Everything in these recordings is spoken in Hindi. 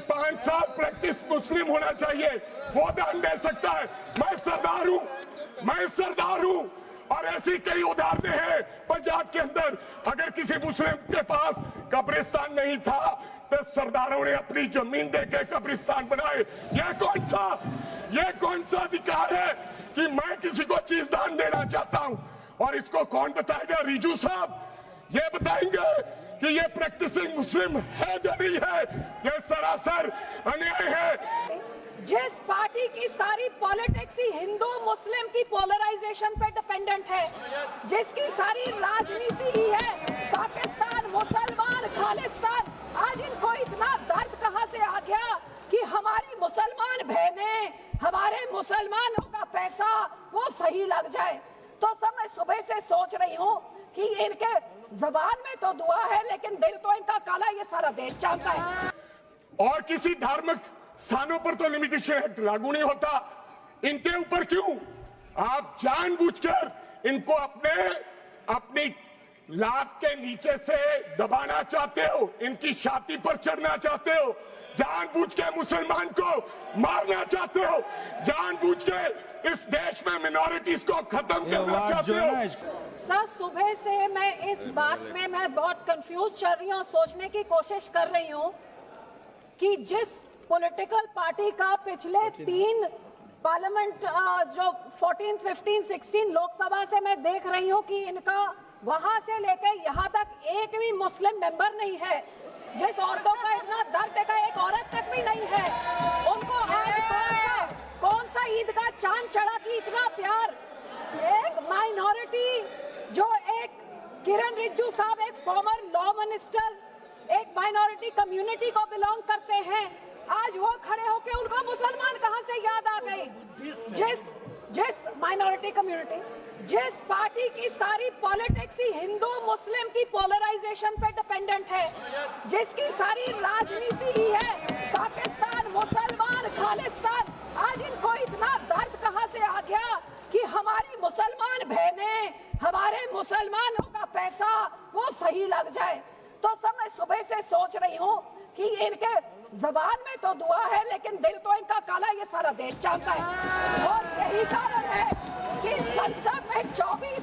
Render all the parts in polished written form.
5 साल प्रैक्टिस मुस्लिम होना चाहिए, वो दान दे सकता है। मैं सरदार हूं और ऐसी कई उदाहरणें हैं पंजाब के अंदर। अगर किसी मुस्लिम के पास कब्रिस्तान नहीं था तो सरदारों ने अपनी जमीन देके कब्रिस्तान बनाए। ये कौन सा अधिकार है कि मैं किसी को चीज दान देना चाहता हूं? और इसको कौन बताएगा? रिजू साहब ये बताएंगे कि ये प्रैक्टिसिंग मुस्लिम है या नहीं है? ये सरासर अन्याय है। जिस पार्टी की सारी पॉलिटिक्स ही हिंदू मुस्लिम की पोलराइजेशन पे डिपेंडेंट है, जिसकी सारी राजनीति ही है पाकिस्तान मुसलमान खालिस्तान, आज इनको इतना दर्द कहां से आ गया कि हमारी मुसलमान बहनें, हमारे मुसलमानों का पैसा वो सही लग जाए। तो सब मैं सुबह से सोच रही हूँ कि इनके जबान में तो दुआ है लेकिन दिल तो इनका काला, ये सारा देश जानता है। और किसी धार्मिक स्थानों पर तो लिमिटेशन एक्ट लागू नहीं होता, इनके ऊपर क्यों? आप जानबूझकर इनको अपनी लात के नीचे से दबाना चाहते हो, इनकी छाती पर चढ़ना चाहते हो, जानबूझ के मुसलमान को मारना चाहते हो, जानबूझ के इस देश में मिनॉरिटीज को खत्म करना चाहते हो। सर सुबह से मैं इस बात में मैं बहुत कंफ्यूज चल रही हूँ, सोचने की कोशिश कर रही हूँ कि जिस पॉलिटिकल पार्टी का पिछले 3 पार्लियामेंट जो 14, 15, 16 लोकसभा से मैं देख रही हूँ कि इनका वहां से लेकर यहाँ तक एक भी मुस्लिम मेंबर नहीं है। जिस औरतों का इतना दर्द देखा एक औरत तक भी नहीं है, उनको आज कौन सा ईद का चांद चढ़ा कि इतना प्यार। एक माइनॉरिटी जो एक किरण रिजिजू साहब एक फॉर्मर लॉ मिनिस्टर एक माइनॉरिटी कम्युनिटी को बिलोंग करते हैं, आज वो खड़े होके उनको मुसलमान कहां से याद आ गई। जिस माइनॉरिटी कम्युनिटी, जिस पार्टी की सारी पॉलिटिक्स ही हिंदू मुस्लिम की पोलराइजेशन पे डिपेंडेंट है, जिसकी सारी राजनीति ही है पाकिस्तान मुसलमान खालिस्तान, आज इनको इतना दर्द कहां से आ गया कि हमारी मुसलमान बहनें, हमारे मुसलमानों का पैसा वो सही लग जाए। तो सब मैं सुबह से सोच रही हूँ कि इनके जबान में तो दुआ है लेकिन दिल तो इनका काला, ये सारा देश जानता है। और यही कारण है कि संसद में 24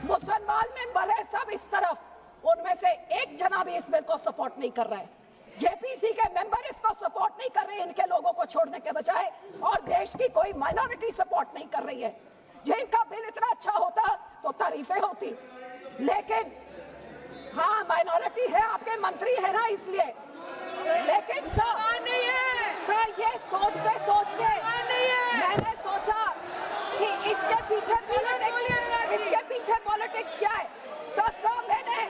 मुसलमान मेंबर है, सब इस तरफ, उनमें से एक जना भी इस बिल को सपोर्ट नहीं कर रहा है। जेपीसी के मेंबर इसको सपोर्ट नहीं कर रहे हैं, इनके लोगों को छोड़ने के बजाय, और देश की कोई माइनॉरिटी सपोर्ट नहीं कर रही है। जिनका बिल इतना अच्छा होता तो तारीफें होती, लेकिन हाँ माइनॉरिटी है, आपके मंत्री है ना इसलिए, लेकिन सर ये सोचते मैंने सोचा कि इसके पीछे पॉलिटिक्स क्या है। तो सर मैंने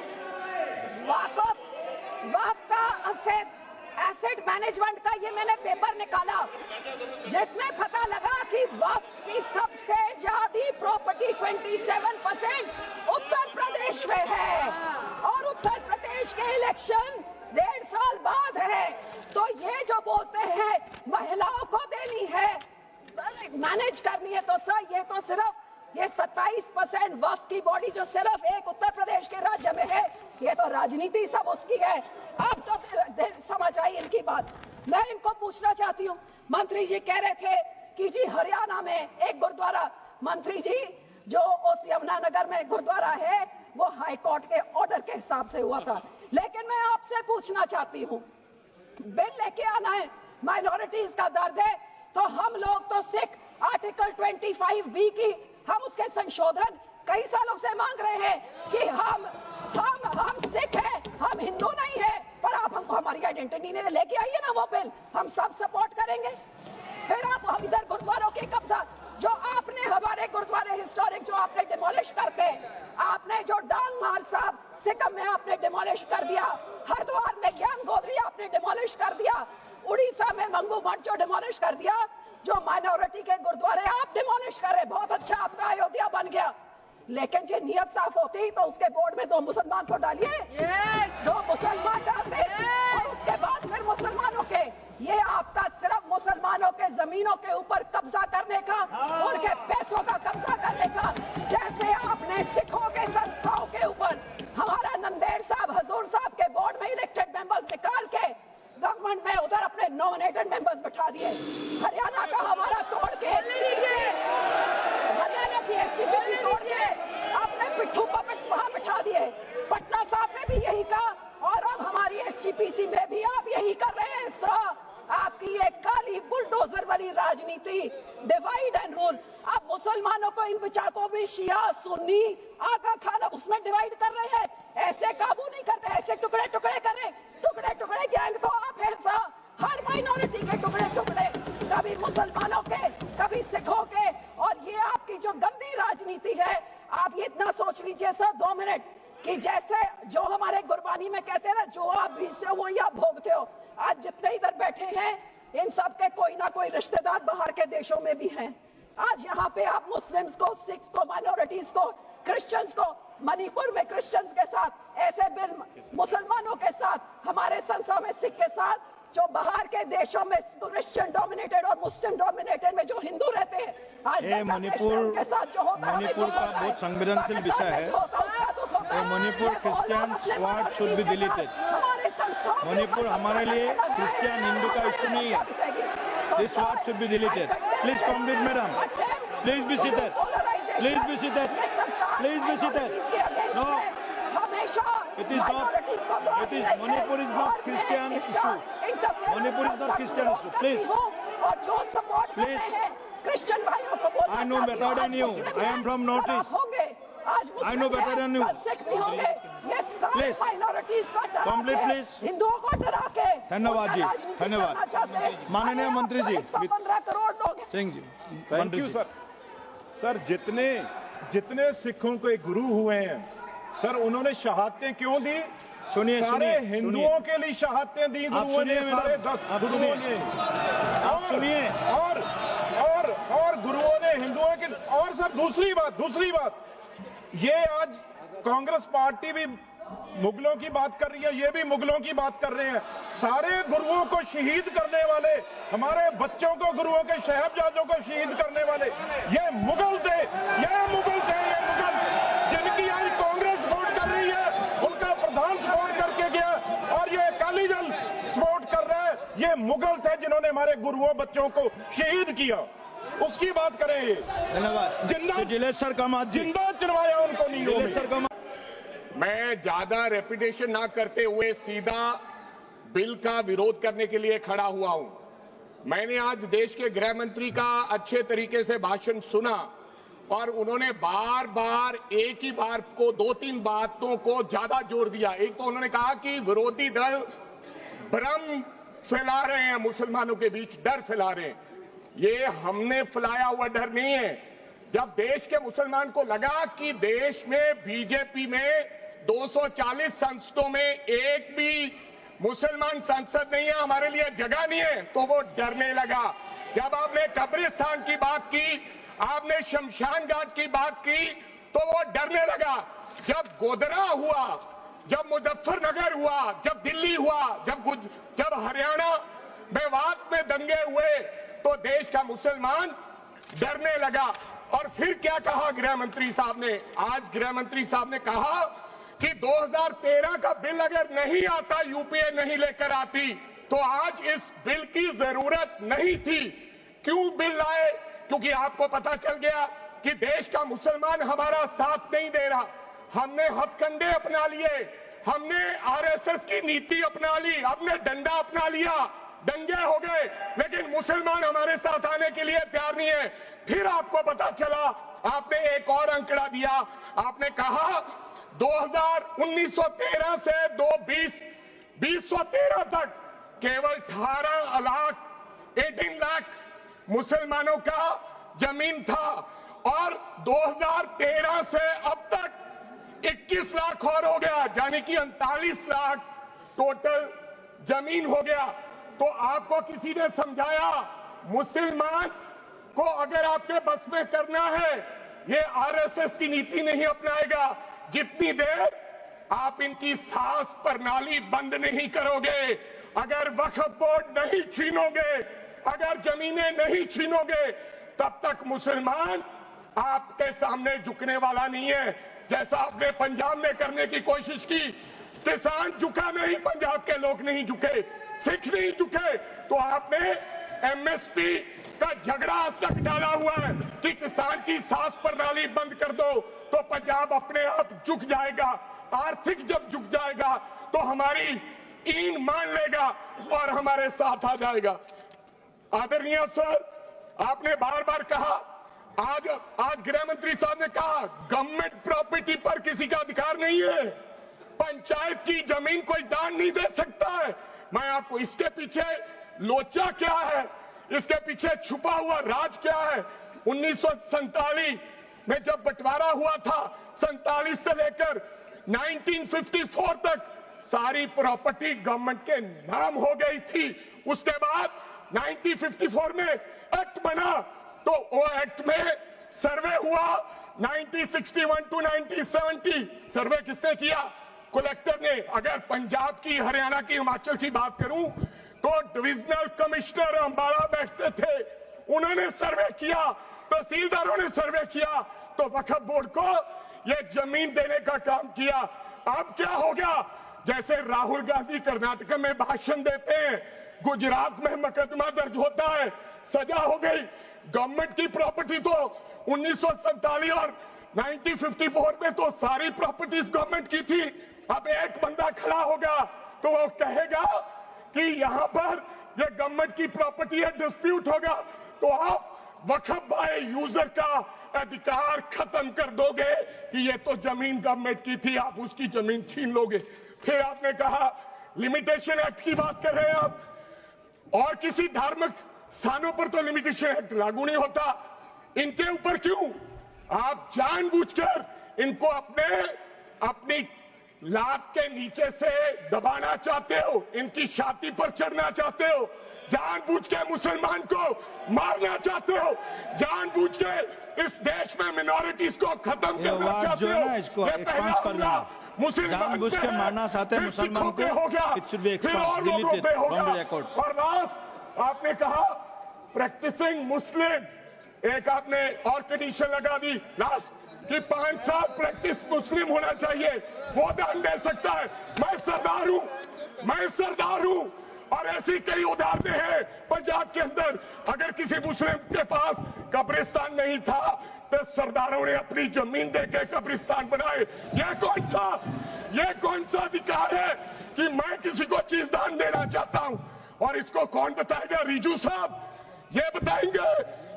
वक्फ का एसेट मैनेजमेंट का ये मैंने पेपर निकाला, जिसमें पता लगा कि वक्फ की सबसे ज्यादा प्रॉपर्टी 27% उत्तर प्रदेश में है, और उत्तर प्रदेश के इलेक्शन 1.5 साल बाद है। तो ये जो बोलते हैं महिलाओं को देनी है, मैनेज करनी है, तो सर ये तो सिर्फ ये 27% वक्फ की बॉडी जो सिर्फ एक उत्तर प्रदेश के राज्य में है, ये तो राजनीति सब उसकी है। अब तो समझ आई इनकी बात। मैं इनको पूछना चाहती हूँ, मंत्री जी कह रहे थे कि जी हरियाणा में एक गुरुद्वारा, मंत्री जी जो उस यमुनानगर में गुरुद्वारा है वो हाई कोर्ट के ऑर्डर के हिसाब से हुआ था, लेकिन मैं आपसे पूछना चाहती हूँ, बिल लेके आना है, माइनॉरिटीज का दर्द है, तो हम लोग तो सिख आर्टिकल 25B की हम उसके संशोधन कई सालों से मांग रहे हैं कि हम सिख हैं, हम हिंदू नहीं है, पर आप हमको हमारी आइडेंटिटी नहीं लेके आइए ना वो बिल, हम सब सपोर्ट करेंगे। फिर आप हम इधर गुरुद्वारों के कब्जा, जो आपने हमारे गुरुद्वारे हिस्टोरिक जो आपने डिमोलिश करते, आपने जो डांग मार साहब सिक्किम में आपने डिमोलिश कर दिया, हरिद्वार में ज्ञान गोदरी आपने डिमोलिश कर दिया, उड़ीसा में मंगू मठ जो डिमोलिश कर दिया, जो माइनॉरिटी के गुरुद्वारे आप डिमोलिश कर रहे, बहुत अच्छा आपका अयोध्या बन गया, लेकिन जो नियत साफ होती तो उसके बोर्ड में 2 मुसलमान को डालिए, 2 मुसलमान डालते, और उसके बाद फिर मुसलमानों के, ये आपका सिर्फ मुसलमानों के जमीनों के ऊपर कब्जा करने का, उनके पैसों का कब्जा करने का, जैसे आपने सिखों के संस्थाओं के ऊपर हमारा नंदेड़ साहब हजूर साहब के बोर्ड में इलेक्टेड मेंबर्स निकाल के गवर्नमेंट में उधर अपने नॉमिनेटेड मेंबर्स बैठा दिए। हरियाणा का हमारा तोड़ के हरियाणा की एसजीपीसी तोड़ के आपने पिट्ठू पपेट्स वहां बैठा दिए। पटना साहब ने भी यही कहा और अब हमारी एसजीपीसी में भी आप यही कर रहे हैं। सर, आपकी ये काली बुलडोजर वाली राजनीति, डिवाइड एंड रूल, आप मुसलमानों को इन बिचाकों भी शिया सुन्नी आका खान अब उसमें डिवाइड कर रहे हैं। ऐसे काबू नहीं करते, ऐसे टुकड़े टुकड़े करें, टुकड़े टुकड़े गैंग तो आप हैं सर, हर माइनॉरिटी के टुकड़े टुकड़े, कभी मुसलमानों के कभी सिखों के। और ये आपकी जो गंदी राजनीति है, आप ये इतना सोच लीजिए सर 2 मिनट कि जैसे जो हमारे गुरबानी में कहते हैं ना, जो आप बीजते हो वही आप भोगते हो। आज जितने इधर बैठे हैं इन सब के कोई ना कोई रिश्तेदार बाहर के देशों में भी हैं। आज यहाँ पे आप मुस्लिम्स को, सिख्स को, माइनॉरिटीज को, क्रिश्चियंस को, मणिपुर में क्रिश्चियंस के साथ ऐसे बिल मुसलमानों के साथ, हमारे संस्था में सिख के साथ, जो बाहर के देशों में क्रिश्चियन डोमिनेटेड और मुस्लिम डोमिनेटेड में जो हिंदू रहते हैं, आज मणिपुर के साथ जो होता है, मणिपुर का बहुत संवेदनशील विषय है। Manipur Christian word should be deleted. Manipur हमारे लिए क्रिश्चियन हिंदू का इश्यू नहीं है। This word should be deleted. Please complete madam, please be seated, please be seated, please be seated. No, it is not, it is, Manipur is not Christian issue. Manipur is not Christian issue. Please, और जो सपोर्ट कर रहे हैं क्रिश्चियन भाइयों को बोलना, I know better than you. I am from Northeast. आज I know better than you. Sikh भी होंगे। ये सारे माइनॉरिटीज को डरा के, Complete, please. हिंदुओं को डरा के धन्यवाद जी, धन्यवाद। माननीय मंत्री जी, 115 करोड़ लोग Singh ji, thank you sir. Sir, जितने सिखों के गुरु हुए हैं सर, उन्होंने शहादतें क्यों दी? सुनिए, सारे हिंदुओं के लिए शहादतें दी गुरुओं ने, सारे 10 गुरुओं ने। आप सुनिए, और गुरुओं ने हिंदुओं के। और सर दूसरी बात, ये आज कांग्रेस पार्टी भी मुगलों की बात कर रही है, ये भी मुगलों की बात कर रहे हैं। सारे गुरुओं को शहीद करने वाले, हमारे बच्चों को, गुरुओं के साहिबजादों को शहीद करने वाले ये मुगल थे, जिनकी आज कांग्रेस सपोर्ट कर रही है, उनका प्रधान सपोर्ट करके गया और ये अकाली दल सपोर्ट कर रहा है। ये मुगल थे जिन्होंने हमारे गुरुओं बच्चों को शहीद किया, उसकी बात करें। ये धन्यवाद। जिंदा चलवाया उनको नीलों में। मैं ज्यादा रेपिटेशन ना करते हुए सीधा बिल का विरोध करने के लिए खड़ा हुआ हूं। मैंने आज देश के गृह मंत्री का अच्छे तरीके से भाषण सुना और उन्होंने बार बार एक ही बार को 2-3 बातों को ज्यादा जोर दिया। एक तो उन्होंने कहा कि विरोधी दल भ्रम फैला रहे हैं, मुसलमानों के बीच डर फैला रहे हैं। ये हमने फैलाया हुआ डर नहीं है। जब देश के मुसलमान को लगा कि देश में बीजेपी में 240 संसदों में एक भी मुसलमान सांसद नहीं है, हमारे लिए जगह नहीं है, तो वो डरने लगा। जब आपने कब्रिस्तान की बात की, आपने शमशान घाट की बात की, तो वो डरने लगा। जब गोधरा हुआ, जब मुजफ्फरनगर हुआ, जब दिल्ली हुआ, जब हरियाणा मेवात में दंगे हुए, तो देश का मुसलमान डरने लगा। और फिर क्या कहा गृह मंत्री साहब ने? आज गृह मंत्री साहब ने कहा कि 2013 का बिल अगर नहीं आता, यूपीए नहीं लेकर आती, तो आज इस बिल की जरूरत नहीं थी। क्यों बिल लाए? क्योंकि आपको पता चल गया कि देश का मुसलमान हमारा साथ नहीं दे रहा। हमने हथकंडे अपना लिए, हमने आरएसएस की नीति अपना ली, हमने डंडा अपना लिया, दंगे हो गए, लेकिन मुसलमान हमारे साथ आने के लिए तैयार नहीं है। फिर आपको पता चला, आपने एक और आंकड़ा दिया, आपने कहा 1913 से 2013 तक केवल 18 लाख मुसलमानों का जमीन था और 2013 से अब तक 21 लाख और हो गया, यानी कि 39 लाख टोटल जमीन हो गया। तो आपको किसी ने समझाया मुसलमान को अगर आपके बस में करना है, ये आरएसएस की नीति नहीं अपनाएगा जितनी देर आप इनकी सांस प्रणाली बंद नहीं करोगे, अगर वक्फ बोर्ड नहीं छीनोगे, अगर जमीनें नहीं छीनोगे, तब तक मुसलमान आपके सामने झुकने वाला नहीं है। जैसा आपने पंजाब में करने की कोशिश की, किसान झुका नहीं, पंजाब के लोग नहीं झुके, सिख नहीं झुके। तो आपने एमएसपी का झगड़ा आज तक डाला हुआ है कि किसान की सांस प्रणाली बंद कर दो तो पंजाब अपने आप झुक जाएगा। आर्थिक जब झुक जाएगा तो हमारी ईन मान लेगा और हमारे साथ आ जाएगा। आदरणीय सर, आपने बार बार कहा, आज गृह मंत्री साहब ने कहा गवर्नमेंट प्रॉपर्टी पर किसी का अधिकार नहीं है, पंचायत की जमीन कोई दान नहीं दे सकता है। मैं आपको इसके पीछे लोचा क्या है, इसके पीछे छुपा हुआ राज क्या है। 1947 में जब बंटवारा हुआ था, 47 से लेकर 1954 तक सारी प्रॉपर्टी गवर्नमेंट के नाम हो गई थी। उसके बाद 1954 में एक्ट बना, तो वो एक्ट में सर्वे हुआ 1961 टू 1970। सर्वे किसने किया? कलेक्टर ने। अगर पंजाब की, हरियाणा की, हिमाचल की बात करूं तो डिविजनल कमिश्नर अंबाला बैठते थे, उन्होंने सर्वे किया, तहसीलदारों ने सर्वे किया, तो वक्फ बोर्ड को यह जमीन देने का काम किया। अब क्या हो गया? जैसे राहुल गांधी कर्नाटक में भाषण देते हैं, गुजरात में मुकदमा दर्ज होता है, सजा हो गई। गवर्नमेंट की प्रॉपर्टी तो 1947 और 1954 में तो सारी प्रॉपर्टीज गवर्नमेंट की थी। अब एक बंदा खड़ा होगा तो वो कहेगा कि यहां पर ये गवर्नमेंट की प्रॉपर्टी है, डिस्प्यूट होगा, तो आप वक्फ बाय यूजर का अधिकार खत्म कर दोगे कि ये तो जमीन गवर्नमेंट की थी, आप उसकी जमीन छीन लोगे। फिर आपने कहा लिमिटेशन एक्ट की बात कर रहे हैं आप, और किसी धार्मिक स्थानों पर तो लिमिटेशन एक्ट लागू नहीं होता, इनके ऊपर क्यों? आप जानबूझकर इनको अपनी लात के नीचे से दबाना चाहते हो, इनकी छाती पर चढ़ना चाहते हो, जानबूझ के मुसलमान को मारना चाहते हो, जानबूझ के इस देश में मिनॉरिटीज को खत्म करना चाहते हो। इसको एक्सपांस कर देना, जानबूझ के मारना चाहते हैं मुसलमान को, फिर और लोगों पे होगा। और लास्ट आपने कहा प्रैक्टिसिंग मुस्लिम, एक आपने और कंडीशन लगा दी लास्ट कि 5 साल प्रैक्टिस मुस्लिम होना चाहिए, वो दान दे सकता है। मैं सरदार हूं और ऐसी कई उदाहरणें हैं पंजाब के अंदर। अगर किसी मुस्लिम के पास कब्रिस्तान नहीं था तो सरदारों ने अपनी जमीन देके कब्रिस्तान बनाए। ये कौन सा अधिकार है कि मैं किसी को चीज दान देना चाहता हूं? और इसको कौन बताएगा? रिजू साहब ये बताएंगे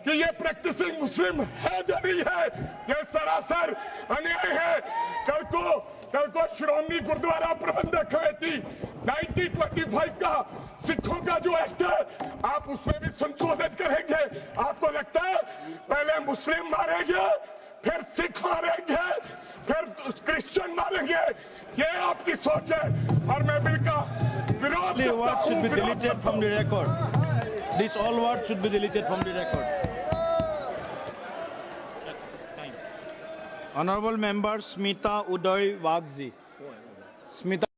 कि ये प्रैक्टिसिंग मुस्लिम है या नहीं है। ये सरासर अन्याय है। कल को श्रोमणी गुरुद्वारा प्रबंधक कमेटी 1925 का सिखों का जो एक्ट है, आप उसमें भी संशोधित करेंगे। आपको लगता है पहले मुस्लिम मारेंगे, फिर सिख मारेंगे, फिर क्रिश्चियन मारेंगे? ये आपकी सोच है और मैं बिल का विरोध करता हूं। This all words should be deleted from the record. Honorable Member Smita Uday Wagji. Smita